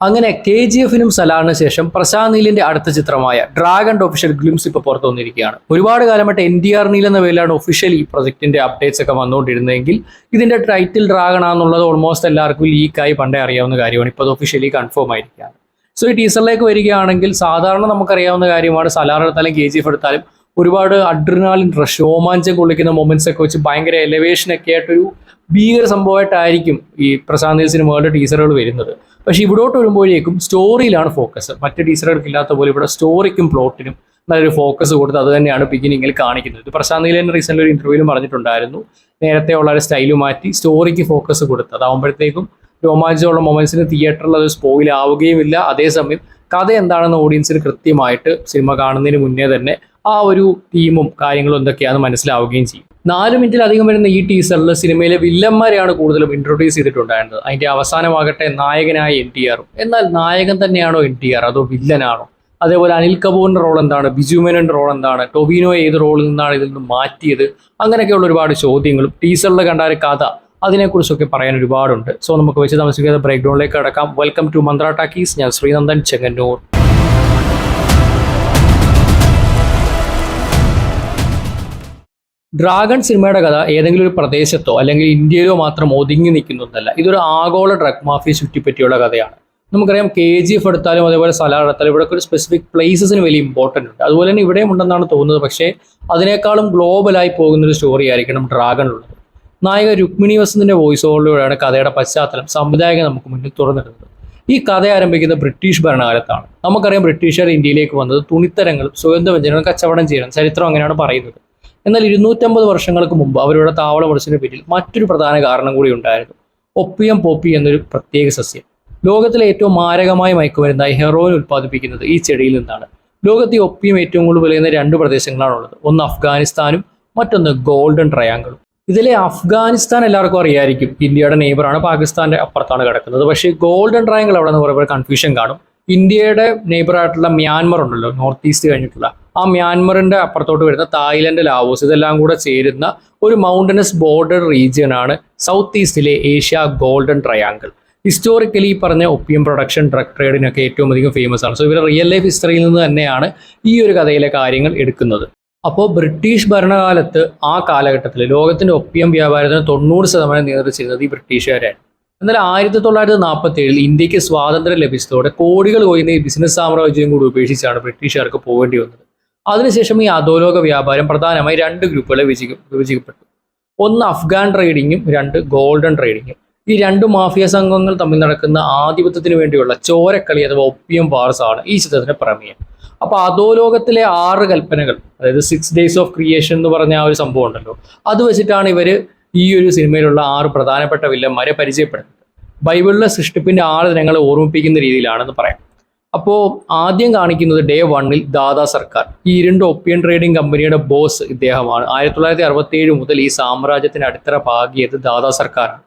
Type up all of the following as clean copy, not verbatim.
അങ്ങനെ KGF-നും സലാറിന് ശേഷം പ്രശാന്ത് നീലിന്റെ അടുത്ത ചിത്രമായ ഡ്രാഗൺ ഒഫീഷ്യൽ ഗ്ലിംസ് ഇപ്പോൾ പുറത്തു വന്നിരിക്കുകയാണ്. ഒരുപാട് കാലമായിട്ട് NTR നീൽ എന്ന പേരിലാണ് ഒഫീഷ്യൽ ഈ പ്രൊജക്ടിന്റെ അപ്ഡേറ്റ്സ് ഒക്കെ വന്നുകൊണ്ടിരുന്നതെങ്കിൽ ഇതിന്റെ ടൈറ്റിൽ ഡ്രാഗൺ ആണെന്നുള്ളത് ഓൾമോസ്റ്റ് എല്ലാവർക്കും ലീക്കായി പണ്ടേ അറിയാവുന്ന കാര്യമാണ്. ഇപ്പോൾ അത് ഒഫീഷ്യലി കൺഫേം ആയിരിക്കുകയാണ്. സോ ഈ ടീസറിലേക്ക് വരികയാണെങ്കിൽ സാധാരണ നമുക്കറിയാവുന്ന കാര്യമാണ്, സലാർ എടുത്താലും KGF എടുത്താലും ഒരുപാട് അഡ്രിനാലിൻ റഷ്, രോമാഞ്ചം കൊള്ളിക്കുന്ന മൊമെന്റ്സ് ഒക്കെ വെച്ച് ഭയങ്കര എലവേഷൻ ഒക്കെ ആയിട്ടൊരു ഭീകര സംഭവമായിട്ടായിരിക്കും ഈ പ്രശാന്ത് നീൽ സിനിമകളുടെ ടീസറുകൾ വരുന്നത്. പക്ഷെ ഇവിടോട്ട് വരുമ്പോഴേക്കും സ്റ്റോറിയിലാണ് ഫോക്കസ്. മറ്റ് ടീസറുകൾക്ക് ഇല്ലാത്ത പോലെ ഇവിടെ സ്റ്റോറിക്കും പ്ലോട്ടിനും നല്ലൊരു ഫോക്കസ് കൊടുത്ത് അത് തന്നെയാണ് ബിഗിനിങ്ങിൽ കാണിക്കുന്നത്. ഇത് പ്രശാന്ത് നീൽ തന്നെ റീസെന്റ് ഒരു ഇന്റർവ്യൂവിലും പറഞ്ഞിട്ടുണ്ടായിരുന്നു, നേരത്തെ ഉള്ള ഒരു സ്റ്റൈല് മാറ്റി സ്റ്റോറിക്ക് ഫോക്കസ് കൊടുത്ത് അതാവുമ്പോഴത്തേക്കും രോമാഞ്ചമുള്ള മൊമെന്റ്സിന് തിയേറ്ററിൽ അത് സ്പോയിൽ ആവുകയുമില്ല. അതേസമയം കഥ എന്താണെന്ന് ഓഡിയൻസിന് കൃത്യമായിട്ട് സിനിമ കാണുന്നതിന് മുന്നേ തന്നെ ആ ഒരു തീമും കാര്യങ്ങളും എന്തൊക്കെയാണെന്ന് മനസ്സിലാവുകയും ചെയ്യും. 4 മിനിറ്റിലധികം വരുന്ന ഈ ടീസറിൽ സിനിമയിലെ വില്ലന്മാരെയാണ് കൂടുതലും ഇൻട്രൊഡ്യൂസ് ചെയ്തിട്ടുണ്ടായിരുന്നത്. അതിന്റെ അവസാനമാകട്ടെ നായകനായ NTR. എന്നാൽ നായകൻ തന്നെയാണോ NTR അതോ വില്ലനാണോ? അതേപോലെ അനിൽ കപൂറിന്റെ റോൾ എന്താണ്, ബിജു മേനോന്റെ റോൾ എന്താണ്, ടൊവിനോ ഏത് റോളിൽ നിന്നാണ് ഇതിൽ നിന്ന് മാറ്റിയത്, അങ്ങനെയൊക്കെയുള്ള ഒരുപാട് ചോദ്യങ്ങളും ടീസറിൽ കണ്ട ഒരു കഥ അതിനെക്കുറിച്ചൊക്കെ പറയാൻ ഒരുപാടുണ്ട്. സോ നമുക്ക് വെച്ച് താമസിക്കാതെ ബ്രേക്ക് ഡൗണിലേക്ക് കടക്കാം. Welcome to Mantra talkies. ഞാൻ ശ്രീനന്ദൻ ചെങ്ങന്നൂർ. ഡ്രാഗൺ സിനിമയുടെ കഥ ഏതെങ്കിലും ഒരു പ്രദേശത്തോ അല്ലെങ്കിൽ ഇന്ത്യയിലോ മാത്രം ഒതുങ്ങി നിൽക്കുന്നതല്ല. ഇതൊരു ആഗോള ഡ്രഗ് മാഫിയെ ചുറ്റിപ്പറ്റിയുള്ള കഥയാണ്. നമുക്കറിയാം KGF എടുത്താലും അതേപോലെ സലാർ എടുത്താലും ഇവിടെ ഒരു സ്പെസിഫിക് പ്ലേസസിന് വലിയ ഇമ്പോർട്ടൻ്റ് ഉണ്ട്. അതുപോലെ തന്നെ ഇവിടെയും ഉണ്ടെന്നാണ് തോന്നുന്നത്. പക്ഷേ അതിനേക്കാളും ഗ്ലോബലായി പോകുന്നൊരു സ്റ്റോറി ആയിരിക്കണം ഡ്രാഗൺ ഉള്ളത്. നായിക രുക്മിണി വസന്തിന്റെ വോയിസ് ഓവറിലൂടെയാണ് കഥയുടെ പശ്ചാത്തലം സംവിധായകൻ നമുക്ക് മുന്നിൽ തുറന്നിടുന്നത്. ഈ കഥ ആരംഭിക്കുന്ന ബ്രിട്ടീഷ് ഭരണകാലത്താണ്. നമുക്കറിയാം ബ്രിട്ടീഷുകാർ ഇന്ത്യയിലേക്ക് വന്നത് തുണിത്തരങ്ങളും സുഗന്ധവ്യഞ്ജനങ്ങളും കച്ചവടം ചെയ്യണം. ചരിത്രം അങ്ങനെയാണ് പറയുന്നത്. എന്നാൽ 250 വർഷങ്ങൾക്ക് മുമ്പ് അവരുടെ താവളമടിച്ചതിന് പേരിൽ മറ്റൊരു പ്രധാന കാരണം കൂടി ഉണ്ടായിരുന്നു. ഒപ്പിയം പോപ്പി എന്നൊരു പ്രത്യേക സസ്യം. ലോകത്തിലെ ഏറ്റവും മാരകമായ മയക്കുമരുന്നായി ഹെറോയിൻ ഉൽപ്പാദിപ്പിക്കുന്നത് ഈ ചെടിയിൽ നിന്നാണ്. ലോകത്ത് ഈ ഒപ്പിയം ഏറ്റവും കൂടുതൽ വിളയുന്ന 2 പ്രദേശങ്ങളാണുള്ളത്. ഒന്ന് അഫ്ഗാനിസ്ഥാനും മറ്റൊന്ന് ഗോൾഡൻ ട്രയാങ്കിളും. ഇതിലെ അഫ്ഗാനിസ്ഥാൻ എല്ലാവർക്കും അറിയായിരിക്കും, ഇന്ത്യയുടെ നെയ്ബറാണ്, പാകിസ്ഥാന്റെ അപ്പുറത്താണ് കിടക്കുന്നത്. പക്ഷേ ഗോൾഡൻ ട്രയാങ്കിൾ അവിടെ നിന്ന് കുറേ കൺഫ്യൂഷൻ കാണും. ഇന്ത്യയുടെ നെയ്ബറായിട്ടുള്ള മ്യാൻമർ ഉണ്ടല്ലോ, നോർത്ത് ഈസ്റ്റ് കഴിഞ്ഞിട്ടുള്ള ആ മ്യാൻമറിന്റെ അപ്പുറത്തോട്ട് വരുന്ന തായ്ലൻഡ്, ലാവോസ് ഇതെല്ലാം കൂടെ ചേരുന്ന ഒരു മൗണ്ടനസ് ബോർഡർ റീജിയൻ ആണ് സൗത്ത് ഈസ്റ്റിലെ ഏഷ്യ ഗോൾഡൻ ട്രയാങ്കിൾ. ഹിസ്റ്റോറിക്കലി പറഞ്ഞ ഒപ്പിയം പ്രൊഡക്ഷൻ, ഡ്രഗ് ട്രേഡിനൊക്കെ ഏറ്റവും അധികം ഫേമസ് ആണ്. സോ ഇവരുടെ റിയൽ ലൈഫ് ഹിസ്റ്ററിയിൽ നിന്ന് തന്നെയാണ് ഈ ഒരു കഥയിലെ കാര്യങ്ങൾ എടുക്കുന്നത്. അപ്പോൾ ബ്രിട്ടീഷ് ഭരണകാലത്ത് ആ കാലഘട്ടത്തിൽ ലോകത്തിന്റെ ഒപ്പിയം വ്യാപാരത്തിന് 90% നിയന്ത്രിച്ചിരുന്നത് ഈ ബ്രിട്ടീഷുകാരാണ്. എന്നാൽ 1947 ഇന്ത്യക്ക് സ്വാതന്ത്ര്യം ലഭിച്ചതോടെ കോടികൾ കൊയ്യുന്ന ഈ ബിസിനസ് സാമ്രാജ്യം കൂടി ഉപേക്ഷിച്ചാണ് ബ്രിട്ടീഷുകാർക്ക് പോകേണ്ടി വന്നത്. അതിനുശേഷം ഈ അധോലോക വ്യാപാരം പ്രധാനമായി 2 ഗ്രൂപ്പുകളെ വിഭജിക്കപ്പെട്ടു. ഒന്ന് അഫ്ഗാൻ ട്രേഡിങ്ങും 2 ഗോൾഡൻ ട്രേഡിങ്ങും. ഈ 2 മാഫിയ സംഘങ്ങൾ തമ്മിൽ നടക്കുന്ന ആധിപത്യത്തിന് വേണ്ടിയുള്ള ചോരക്കളി അഥവാ ഒപ്പിയം വാർസ് ആണ് ഈ ചിത്രത്തിന്റെ പ്രമേയം. അപ്പൊ അധോലോകത്തിലെ 6 കൽപ്പനകൾ, അതായത് 6 ഡേയ്സ് ഓഫ് ക്രിയേഷൻ എന്ന് പറഞ്ഞ ആ ഒരു സംഭവം ഉണ്ടല്ലോ, അത് വെച്ചിട്ടാണ് ഇവര് ഈ ഒരു സിനിമയിലുള്ള 6 പ്രധാനപ്പെട്ട വില്ലന്മാരെ പരിചയപ്പെടുന്നത്. ബൈബിളിലെ സൃഷ്ടിപ്പിന്റെ 6 ദിനങ്ങളെ ഓർമ്മിപ്പിക്കുന്ന രീതിയിലാണെന്ന് പറയാം. അപ്പോൾ ആദ്യം കാണിക്കുന്നത് ഡേ 1 ദാദാ സർക്കാർ. ഈ 2 ഒപ്പിയം ട്രേഡിംഗ് കമ്പനിയുടെ ബോസ് ഇദ്ദേഹമാണ്. 1967 മുതൽ ഈ സാമ്രാജ്യത്തിന് അടിത്തറ പാകിയത് ദാദാ സർക്കാരാണ്.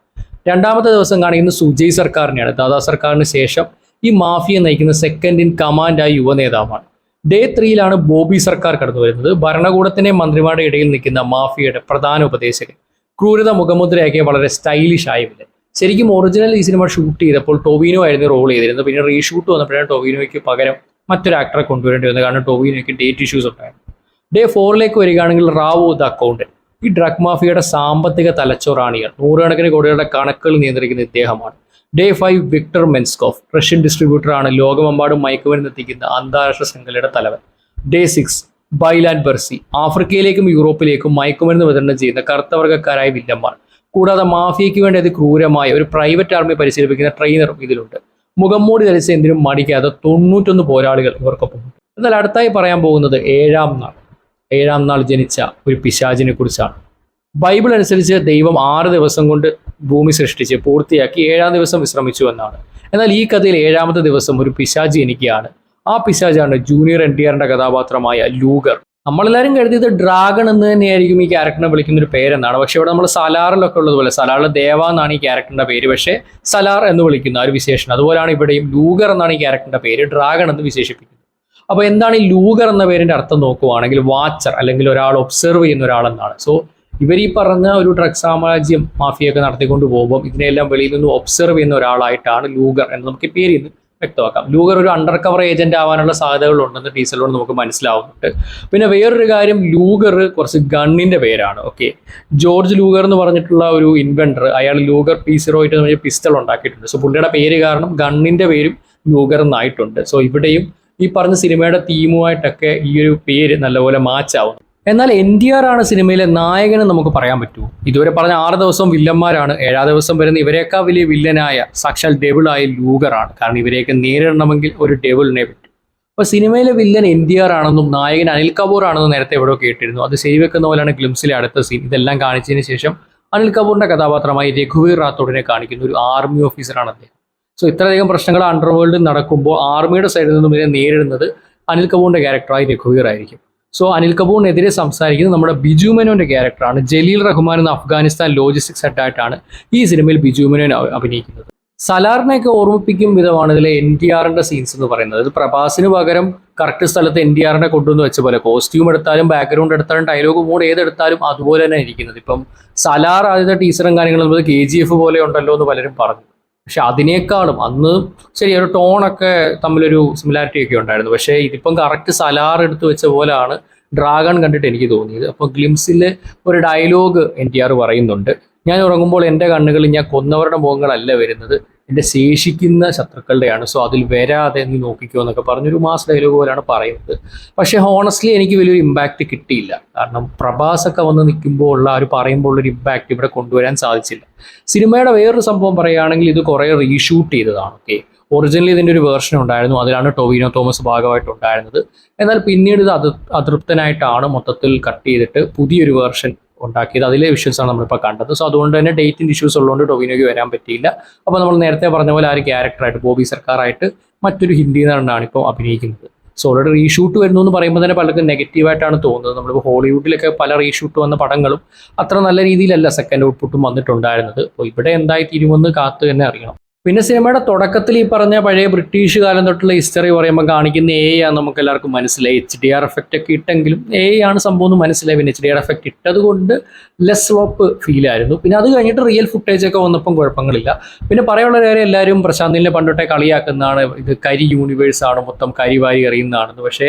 രണ്ടാമത്തെ ദിവസം കാണിക്കുന്നത് സുജയ് സർക്കാരിനെയാണ്. ദാദാ സർക്കാരിന് ശേഷം ഈ മാഫിയെ നയിക്കുന്ന സെക്കൻഡ് ഇൻ കമാൻഡായ യുവനേതാവാണ്. ഡേ 3 ബോബി സർക്കാർ കടന്നു വരുന്നത്. ഭരണകൂടത്തിന്റെയും മന്ത്രിമാരുടെ ഇടയിൽ നിൽക്കുന്ന മാഫിയയുടെ പ്രധാന ഉപദേശകൻ. ക്രൂരത മുഖമുദ്രയാക്കിയ വളരെ സ്റ്റൈലിഷ് ആയില്ല. ശരിക്കും ഒറിജിനൽ ഈ സിനിമ ഷൂട്ട് ചെയ്തപ്പോൾ ടൊവിനോ ആയിരുന്നു റോൾ ചെയ്തിരുന്നത്. പിന്നെ റീഷൂട്ട് വന്നപ്പോഴാണ് ടൊവിനോയ്ക്ക് പകരം മറ്റൊരു ആക്ടറെ കൊണ്ടുവരേണ്ടി വന്നത്. കാരണം ടൊവിനോയ്ക്ക് ഡേറ്റ് ഇഷ്യൂസ് ഉണ്ടായിരുന്നു. ഡേ 4 വരികയാണെങ്കിൽ റാവു ദ അക്കൗണ്ടന്റ്. ഈ ഡ്രഗ് മാഫിയയുടെ സാമ്പത്തിക തലച്ചോറാണിയാണ്. 100 കണക്കിന് കോടികളുടെ കണക്കുകൾ നിയന്ത്രിക്കുന്ന ഇദ്ദേഹമാണ്. Day 5 Victor Menskoff. റഷ്യൻ ഡിസ്ട്രിബ്യൂട്ടറാണ്. ലോകമെമ്പാടും മയക്കുമരുന്ന് എത്തിക്കുന്ന അന്താരാഷ്ട്ര ശൃംഖലയുടെ തലവൻ. ഡേ 6 ബൈലാൻ ബെർസി. ആഫ്രിക്കയിലേക്കും യൂറോപ്പിലേക്കും മയക്കുമരുന്ന് വിതരണം ചെയ്യുന്ന കറുത്തവർഗക്കാരായ വില്ലന്മാർ. കൂടാതെ മാഫിയയ്ക്ക് വേണ്ടി ക്രൂരമായ ഒരു പ്രൈവറ്റ് ആർമി പരിശീലിപ്പിക്കുന്ന ട്രെയിനറും ഇതിലുണ്ട്. മുഖംമൂടി ധരിച്ച് എന്തിനും മടിക്കാതെ 91 പോരാളികൾ ഇവർക്കൊപ്പം. എന്നാൽ അടുത്തായി പറയാൻ പോകുന്നത് 7-ാം നാൾ ജനിച്ച ഒരു പിശാചിനെ കുറിച്ചാണ്. ബൈബിൾ അനുസരിച്ച് ദൈവം 6 ദിവസം കൊണ്ട് ഭൂമി സൃഷ്ടിച്ച് പൂർത്തിയാക്കി 7-ാം ദിവസം വിശ്രമിച്ചു എന്നാണ്. എന്നാൽ ഈ കഥയിൽ 7-ാമത്തെ ദിവസം ഒരു പിശാചി ജനിക്കുകയാണ്. ആ പിശാചാണ് ജൂനിയർ NTRന്റെ കഥാപാത്രമായ ലൂഗർ. നമ്മളെല്ലാവരും കരുതിയത് ഡ്രാഗൺ എന്ന് തന്നെയായിരിക്കും ഈ ക്യാരക്ടറിനെ വിളിക്കുന്ന ഒരു പേരെന്നാണ്. പക്ഷെ ഇവിടെ നമ്മൾ സലാറിലൊക്കെ ഉള്ളതുപോലെ സലാറിലെ ദേവ എന്നാണ് ഈ ക്യാരക്ടറിന്റെ പേര്. പക്ഷേ സലാർ എന്ന് വിളിക്കുന്ന ഒരു വിശേഷണം. അതുപോലെയാണ് ഇവിടെയും ലൂഗർ എന്നാണ് ഈ ക്യാരക്ടറിന്റെ പേര്, ഡ്രാഗൺ എന്ന് വിശേഷിപ്പിക്കുന്നത്. അപ്പോൾ എന്താണ് ഈ ലൂഗർ എന്ന പേരിന്റെ അർത്ഥം നോക്കുവാണെങ്കിൽ വാച്ചർ, അല്ലെങ്കിൽ ഒരാൾ ഒബ്സർവ് ചെയ്യുന്ന ഒരാളെന്നാണ്. സോ ഇവർ ഈ പറഞ്ഞ ഒരു ഡ്രഗ് സാമ്രാജ്യം മാഫിയൊക്കെ നടത്തിക്കൊണ്ട് പോകുമ്പോൾ ഇതിനെല്ലാം വെളിയിൽ നിന്ന് ഒബ്സർവ് ചെയ്യുന്ന ഒരാളായിട്ടാണ് ലൂഗർ എന്ന് നമുക്ക് പേര് വ്യക്തമാക്കാം. ലൂഗർ ഒരു അണ്ടർ കവർ ഏജന്റ് ആവാനുള്ള സാധ്യതകളുണ്ടെന്ന് ടീസറിലൂടെ നമുക്ക് മനസ്സിലാവുന്നുണ്ട്. പിന്നെ വേറൊരു കാര്യം, ലൂഗർ കുറച്ച് ഗണ്ണിന്റെ പേരാണ്. ഓക്കെ, ജോർജ് ലൂഗർ എന്ന് പറഞ്ഞിട്ടുള്ള ഒരു ഇൻവെന്റർ, അയാൾ ലൂഗർ P08 എന്ന് പറഞ്ഞ പിസ്റ്റൾ ഉണ്ടാക്കിയിട്ടുണ്ട്. സോ പുള്ളിയുടെ പേര് കാരണം ഗണ്ണിന്റെ പേരും ലൂഗർ എന്നായിട്ടുണ്ട്. സോ ഇവിടെയും ഈ പറഞ്ഞ സിനിമയുടെ തീമുമായിട്ടൊക്കെ ഈ ഒരു പേര് നല്ലപോലെ മാച്ച് ആവുന്നു. എന്നാൽ NTR ആണ് സിനിമയിലെ നായകന് നമുക്ക് പറയാൻ പറ്റുമോ? ഇതുവരെ പറഞ്ഞ 6 ദിവസം വില്ലന്മാരാണ്. 7 ദിവസം വരുന്ന ഇവരെക്കാൾ വലിയ വില്ലനായ സാക്ഷാൽ ഡെവിളായ ലൂഗറാണ്. കാരണം ഇവരെയൊക്കെ നേരിടണമെങ്കിൽ ഒരു ഡെവിളിനെ പറ്റും. അപ്പൊ സിനിമയിലെ വില്ലൻ NTR ആണെന്നും നായകൻ അനിൽ കപൂർ ആണെന്നും നേരത്തെ എവിടെയോ കേട്ടിരുന്നു. അത് ശരിവെക്കുന്ന പോലെയാണ് ഗ്ലിംസിലെ അടുത്ത സീൻ. ഇതെല്ലാം കാണിച്ചതിന് ശേഷം അനിൽ കപൂറിന്റെ കഥാപാത്രമായി രഘുവീർ റാത്തോഡിനെ കാണിക്കുന്ന ഒരു ആർമി ഓഫീസറാണ് അദ്ദേഹം. സോ ഇത്രയധികം പ്രശ്നങ്ങൾ അണ്ടർവേൾഡിൽ നടക്കുമ്പോൾ ആർമിയുടെ സൈഡിൽ നിന്നും ഇതിനെ നേരിടുന്നത് അനിൽ കപൂറിന്റെ ക്യാരക്ടറായി രഘുവീർ ആയിരിക്കും. സോ അനിൽ കപൂറിനെതിരെ സംസാരിക്കുന്നത് നമ്മുടെ ബിജു മേനോന്റെ ക്യാരക്ടറാണ്. ജലീൽ റഹ്മാൻ എന്ന അഫ്ഗാനിസ്ഥാൻ ലോജിസ്റ്റിക്സ് ഹെഡായിട്ടാണ് ഈ സിനിമയിൽ ബിജു മേനോൻ അഭിനയിക്കുന്നത്. സലാറിനെയൊക്കെ ഓർമ്മിപ്പിക്കും വിധമാണ് ഇതിലെ NTRന്റെ സീൻസ് എന്ന് പറയുന്നത്. ഇത് പ്രഭാസിന് പകരം കറക്റ്റ് സ്ഥലത്ത് NTRനെ കൊണ്ടുവന്ന് വെച്ച പോലെ കോസ്റ്റ്യൂം എടുത്താലും ബാക്ക്ഗ്രൗണ്ട് എടുത്താലും ഡയലോഗ് മോഡ് ഏതെടുത്താലും അതുപോലെ തന്നെ ഇരിക്കുന്നത്. ഇപ്പം സലാർ ആദ്യത്തെ ടീച്ചറും കാര്യങ്ങളും KGF പോലെ ഉണ്ടല്ലോ എന്ന് പലരും പറഞ്ഞു. പക്ഷെ അതിനേക്കാളും അന്ന് ശരി ഒരു ടോണൊക്കെ തമ്മിലൊരു സിമിലാരിറ്റി ഒക്കെ ഉണ്ടായിരുന്നു. പക്ഷേ ഇതിപ്പം കറക്റ്റ് സലാർ എടുത്ത് വെച്ച പോലെയാണ് ഡ്രാഗൺ കണ്ടിട്ട് എനിക്ക് തോന്നിയത്. അപ്പോൾ ഗ്ലിംസിൽ ഒരു ഡയലോഗ് NTR പറയുന്നുണ്ട്, ഞാൻ ഉറങ്ങുമ്പോൾ എൻ്റെ കണ്ണുകളിൽ ഞാൻ കൊന്നവരുടെ മുഖങ്ങളല്ല വരുന്നത്, എൻ്റെ ശേഷിക്കുന്ന ശത്രുക്കളുടെയാണ്. സോ അതിൽ വരാതെ നീ നോക്കിക്കോ എന്നൊക്കെ പറഞ്ഞൊരു മാസ് ഡയലോഗ് പോലെയാണ് പറയുന്നത്. പക്ഷേ ഹോണസ്റ്റ്ലി എനിക്ക് വലിയൊരു ഇമ്പാക്റ്റ് കിട്ടിയില്ല. കാരണം പ്രഭാസൊക്കെ വന്ന് നിൽക്കുമ്പോൾ ഉള്ള ഒരു പറയുമ്പോൾ ഉള്ളൊരു ഇമ്പാക്റ്റ് ഇവിടെ കൊണ്ടുവരാൻ സാധിച്ചില്ല. സിനിമയുടെ വേറൊരു സംഭവം പറയുകയാണെങ്കിൽ ഇത് കുറേ റീഷൂട്ട് ചെയ്തതാണ്. ഓക്കെ, ഒറിജിനലി ഇതിൻ്റെ ഒരു വേർഷൻ ഉണ്ടായിരുന്നു, അതിലാണ് ടൊവിനോ തോമസ് ഭാഗമായിട്ടുണ്ടായിരുന്നത്. എന്നാൽ പിന്നീട് ഇത് അതൃപ്തനായിട്ടാണ് മൊത്തത്തിൽ കട്ട് ചെയ്തിട്ട് പുതിയൊരു വേർഷൻ ഉണ്ടാക്കിയത്. അതിലെ വിഷ്വൽസാണ് നമ്മളിപ്പോൾ കണ്ടത്. സോ അതുകൊണ്ട് തന്നെ ഡേറ്റിൻ്റെ ഇഷ്യൂസ് ഉള്ളതുകൊണ്ട് ടൊവിനോയ്ക്ക് വരാൻ പറ്റിയില്ല. അപ്പോൾ നമ്മൾ നേരത്തെ പറഞ്ഞ പോലെ ആ ഒരു ക്യാരക്ടറായിട്ട് ബോബി സർക്കാരായിട്ട് മറ്റൊരു ഹിന്ദി നടനാണ് ഇപ്പോൾ അഭിനയിക്കുന്നത്. സോ ഓൾറെഡി റീഷൂട്ട് വരുന്നു എന്ന് പറയുമ്പോൾ തന്നെ പലർക്കും നെഗറ്റീവായിട്ടാണ് തോന്നുന്നത്. നമ്മളിപ്പോൾ ഹോളിവുഡിലൊക്കെ പല റീഷൂട്ട് വന്ന പടങ്ങളും അത്ര നല്ല രീതിയിലല്ല സെക്കൻഡ് ഔട്ട്പുട്ടും വന്നിട്ടുണ്ടായിരുന്നത്. അപ്പോൾ ഇവിടെ എന്തായി തീരുമെന്ന് കാത്ത് തന്നെ അറിയണം. പിന്നെ സിനിമയുടെ തുടക്കത്തിൽ ഈ പറഞ്ഞ പഴയ ബ്രിട്ടീഷ് കാലം തൊട്ടുള്ള ഹിസ്റ്ററി പറയുമ്പോൾ കാണിക്കുന്ന ആണ് നമുക്ക് എല്ലാവർക്കും മനസ്സിലായി. HDR എഫക്റ്റ് ഒക്കെ ഇട്ടെങ്കിലും ആണ് സംഭവം എന്ന് മനസ്സിലായി. പിന്നെ HDR എഫക്റ്റ് ഇട്ടത് കൊണ്ട് ലെസ് സ്ലോപ്പ് ഫീൽ ആയിരുന്നു. പിന്നെ അത് കഴിഞ്ഞിട്ട് റിയൽ ഫുട്ടേജ് ഒക്കെ വന്നപ്പം കുഴപ്പങ്ങളില്ല. പിന്നെ പറയാനുള്ള കാര്യം, എല്ലാവരും പ്രശാന്തിനെ പണ്ടൊട്ടെ കളിയാക്കുന്നതാണ്, ഇത് കരി യൂണിവേഴ്സ് ആണ്, മൊത്തം കരി വാരി എറിയുന്നതാണെന്ന്. പക്ഷേ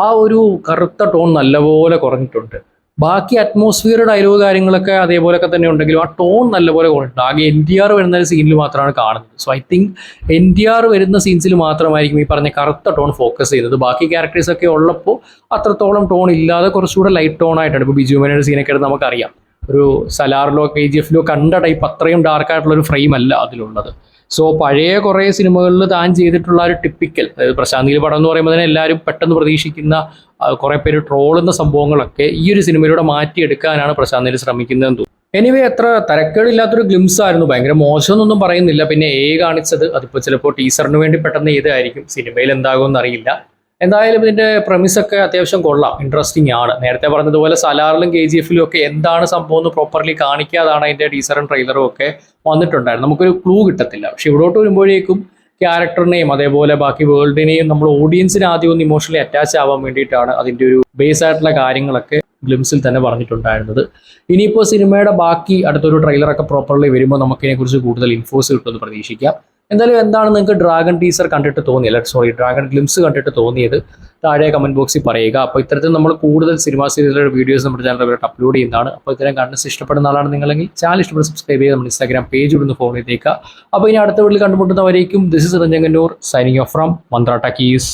ആ ഒരു കറുത്ത ടോൺ നല്ലപോലെ കുറഞ്ഞിട്ടുണ്ട്. ബാക്കി അറ്റ്മോസ്ഫിയർ ഡയലോഗ് കാര്യങ്ങളൊക്കെ അതേപോലെയൊക്കെ തന്നെ ഉണ്ടെങ്കിലും ആ ടോൺ നല്ലപോലെ കുറഞ്ഞിട്ടുണ്ട്. ആകെ NTR വരുന്ന സീനിൽ മാത്രമാണ് കാണുന്നത്. സോ ഐ തിങ്ക് NTR വരുന്ന സീൻസിൽ മാത്രമായിരിക്കും ഈ പറഞ്ഞ കറുത്ത ടോൺ ഫോക്കസ് ചെയ്യുന്നത്. ബാക്കി ക്യാരക്ടേഴ്സൊക്കെ ഉള്ളപ്പോൾ അത്രത്തോളം ടോൺ ഇല്ലാതെ കുറച്ചുകൂടെ ലൈറ്റ് ടോൺ ആയിട്ടാണ്. ഇപ്പോൾ ബിജു മേനോന്റെ സീനൊക്കെ എടുത്ത് നമുക്കറിയാം, ഒരു സലാറിലോ KGF കണ്ട ടൈപ്പ് അത്രയും ഡാർക്കായിട്ടുള്ള ഒരു ഫ്രെയിം അല്ല അതിലുള്ളത്. സോ പഴയ കുറേ സിനിമകളിൽ താൻ ചെയ്തിട്ടുള്ള ഒരു ടിപ്പിക്കൽ, അതായത് പ്രശാന്ത് നീൽ പടം എന്ന് പറയുമ്പോൾ തന്നെ എല്ലാവരും പെട്ടെന്ന് പ്രതീക്ഷിക്കുന്ന കുറേ പേര് ട്രോളുന്ന സംഭവങ്ങളൊക്കെ ഈ ഒരു സിനിമയിലൂടെ മാറ്റിയെടുക്കാനാണ് പ്രശാന്ത് നീൽ ശ്രമിക്കുന്നതെന്ന് തോന്നുന്നു. എനിവേ അത്ര തരക്കേടില്ലാത്തൊരു ഗ്ലിംസ് ആയിരുന്നു, ഭയങ്കര മോശമൊന്നും പറയുന്നില്ല. പിന്നെ കാണിച്ചത് അതിപ്പോൾ ചിലപ്പോൾ ടീസറിന് വേണ്ടി പെട്ടെന്ന് ചെയ്തായിരിക്കും, സിനിമയിൽ എന്താകുമെന്ന് അറിയില്ല. എന്തായാലും ഇതിന്റെ പ്രമിസൊക്കെ അത്യാവശ്യം കൊള്ളാം, ഇൻട്രസ്റ്റിംഗ് ആണ്. നേരത്തെ പറഞ്ഞതുപോലെ സലാറിലും KGF ഒക്കെ എന്താണ് സംഭവം എന്ന് പ്രോപ്പർലി കാണിക്കാതാണ് അതിന്റെ ടീസറും ട്രെയിലറും ഒക്കെ വന്നിട്ടുണ്ടായിരുന്നു. നമുക്കൊരു ക്ലൂ കിട്ടത്തില്ല. പക്ഷെ ഇവിടോട്ട് വരുമ്പോഴേക്കും ക്യാരക്ടറിനെയും അതേപോലെ ബാക്കി വേൾഡിനെയും നമ്മൾ ഓഡിയൻസിന് ആദ്യം ഒന്ന് ഇമോഷണലി അറ്റാച്ച് ആവാൻ വേണ്ടിയിട്ടാണ് അതിന്റെ ഒരു ബേസ് ആയിട്ടുള്ള കാര്യങ്ങളൊക്കെ ഗ്ലിംസിൽ തന്നെ പറഞ്ഞിട്ടുണ്ടായിരുന്നത്. ഇനിയിപ്പോൾ സിനിമയുടെ ബാക്കി അടുത്തൊരു ട്രെയിലറൊക്കെ പ്രോപ്പർലി വരുമ്പോൾ നമുക്കിതിനെക്കുറിച്ച് കൂടുതൽ ഇൻഫോസ് കിട്ടുമെന്ന് പ്രതീക്ഷിക്കാം. എന്തായാലും എന്താണ് നിങ്ങൾക്ക് ഡ്രാഗൺ ടീസർ കണ്ടിട്ട് തോന്നിയത്, ഡ്രാഗൺ ഗ്ലിംസ് കണ്ടിട്ട് തോന്നിയത് താഴെ കമന്റ് ബോക്സിൽ പറയുക. അപ്പോൾ ഇത്തരത്തിൽ നമ്മൾ കൂടുതൽ സിനിമ സീരീസിലുള്ള വീഡിയോസ് നമ്മുടെ ചാനലിൽ അപ്ലോഡ് ചെയ്യുന്നതാണ്. അപ്പോൾ ഇത്തരം കണ്ടൻസ് ഇഷ്ടപ്പെടുന്ന ആളാണ് നിങ്ങളെങ്കിൽ ചാനൽ ഇഷ്ടപ്പെട്ട് സബ്സ്ക്രൈബ് ചെയ്ത് നമ്മുടെ ഇൻസ്റ്റാഗ്രാം പേജ് ഒന്ന് ഫോളോ ചെയ്തേക്കുക. അപ്പോൾ ഇനി അടുത്ത വീട്ടിൽ കണ്ടുമുട്ടുന്നവരേക്കും this is Ranjan Kannur signing off from Mantra ടക്കീസ്.